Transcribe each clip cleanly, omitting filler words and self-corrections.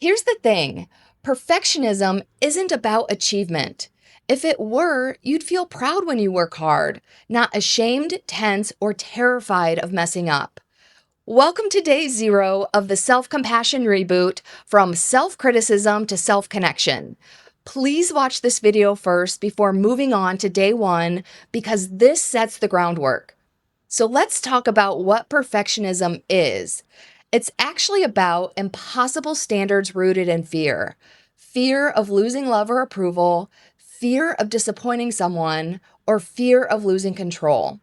Here's the thing, perfectionism isn't about achievement. If it were, you'd feel proud when you work hard, not ashamed, tense, or terrified of messing up. Welcome to day 0 of the Self-Compassion Reboot, from self-criticism to self-connection. Please watch this video first before moving on to day 1 because this sets the groundwork. So let's talk about what perfectionism is. It's actually about impossible standards rooted in fear. Fear of losing love or approval, fear of disappointing someone, or fear of losing control.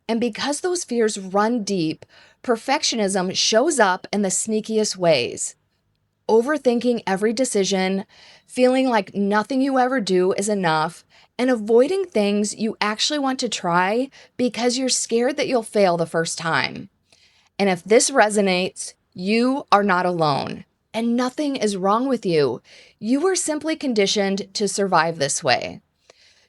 And because those fears run deep, perfectionism shows up in the sneakiest ways. Overthinking every decision, feeling like nothing you ever do is enough, and avoiding things you actually want to try because you're scared that you'll fail the first time. And if this resonates, you are not alone, and nothing is wrong with you. You were simply conditioned to survive this way.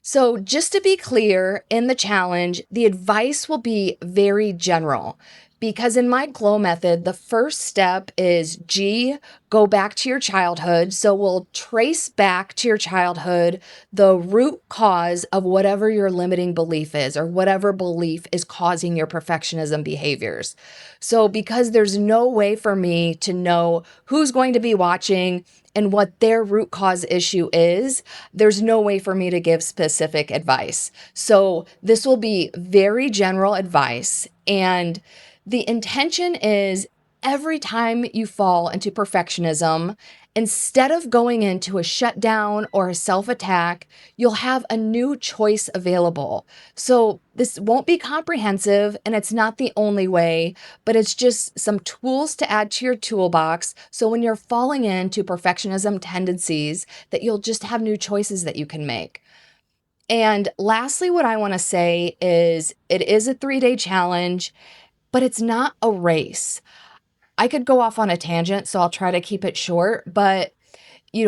So just to be clear, in the challenge, the advice will be very general because in my GLOW method, the first step is G, go back to your childhood. So we'll trace back to your childhood the root cause of whatever your limiting belief is or whatever belief is causing your perfectionism behaviors. So because there's no way for me to know who's going to be watching and what their root cause issue is, there's no way for me to give specific advice. So this will be very general advice. And the intention is every time you fall into perfectionism, instead of going into a shutdown or a self-attack, you'll have a new choice available. So this won't be comprehensive and it's not the only way, but it's just some tools to add to your toolbox. So when you're falling into perfectionism tendencies, that you'll just have new choices that you can make. And lastly, what I want to say is it is a 3-day challenge, but it's not a race. I could go off on a tangent, so I'll try to keep it short, but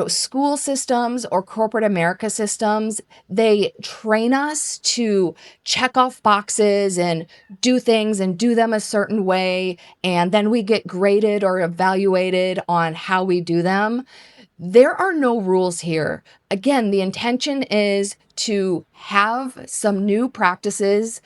school systems or corporate America systems, they train us to check off boxes and do things and do them a certain way, and then we get graded or evaluated on how we do them. There are no rules here. Again, the intention is to have some new practices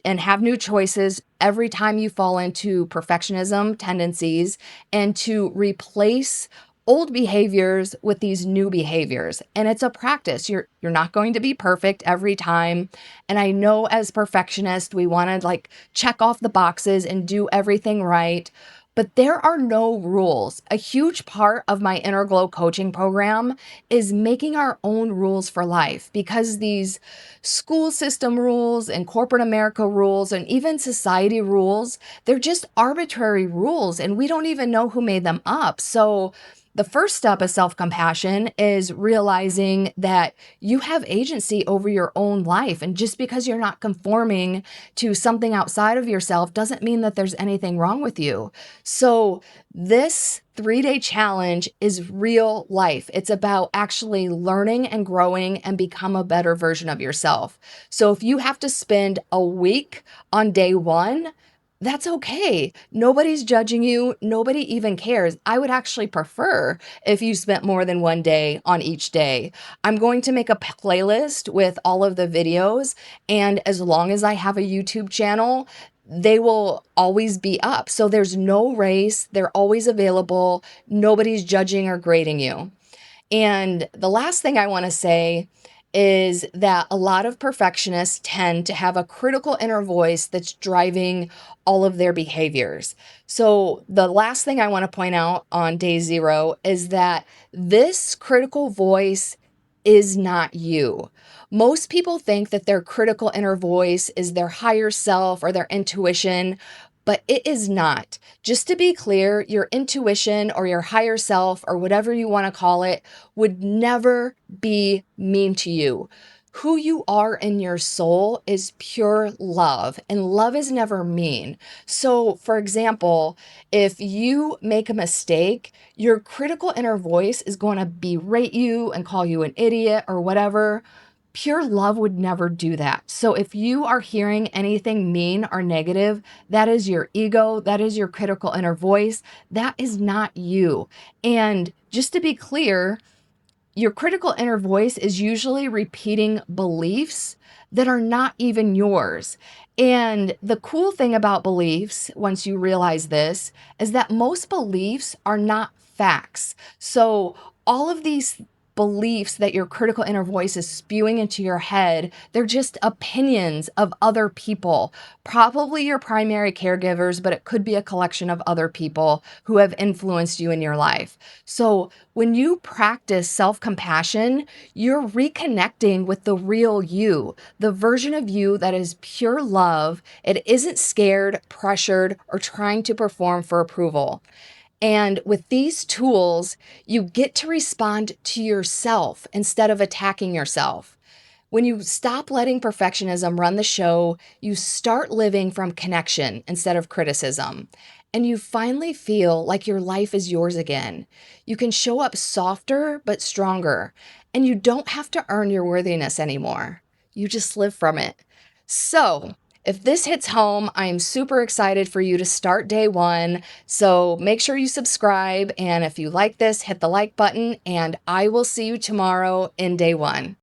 and have new choices every time you fall into perfectionism tendencies and to replace old behaviors with these new behaviors. And it's a practice. You're not going to be perfect every time. And I know as perfectionists, we want to check off the boxes and do everything right. But there are no rules. A huge part of my Inner Glow coaching program is making our own rules for life, because these school system rules and corporate America rules and even society rules, they're just arbitrary rules and we don't even know who made them up. So the first step of self-compassion is realizing that you have agency over your own life. And just because you're not conforming to something outside of yourself doesn't mean that there's anything wrong with you. So this 3-day challenge is real life. It's about actually learning and growing and become a better version of yourself. So if you have to spend a week on day 1, that's okay. Nobody's judging you. Nobody even cares. I would actually prefer if you spent more than 1 day on each day. I'm going to make a playlist with all of the videos, and as long as I have a YouTube channel, they will always be up. So there's no race. They're always available. Nobody's judging or grading you. And the last thing I want to say is that a lot of perfectionists tend to have a critical inner voice that's driving all of their behaviors. So the last thing I want to point out on day 0 is that this critical voice is not you. Most people think that their critical inner voice is their higher self or their intuition, but it is not. Just to be clear, your intuition or your higher self or whatever you want to call it would never be mean to you. Who you are in your soul is pure love, and love is never mean. So, for example, if you make a mistake, your critical inner voice is going to berate you and call you an idiot or whatever. Pure love would never do that. So if you are hearing anything mean or negative, that is your ego, that is your critical inner voice, that is not you. And just to be clear, your critical inner voice is usually repeating beliefs that are not even yours. And the cool thing about beliefs, once you realize this, is that most beliefs are not facts. So all of these beliefs that your critical inner voice is spewing into your head, they're just opinions of other people, probably your primary caregivers, but it could be a collection of other people who have influenced you in your life. So when you practice self-compassion, you're reconnecting with the real you, the version of you that is pure love. It isn't scared, pressured, or trying to perform for approval. And with these tools, you get to respond to yourself instead of attacking yourself. When you stop letting perfectionism run the show, you start living from connection instead of criticism. And you finally feel like your life is yours again. You can show up softer but stronger, and you don't have to earn your worthiness anymore. You just live from it. So, if this hits home, I am super excited for you to start day one. So make sure you subscribe. And if you like this, hit the like button, and I will see you tomorrow in day one.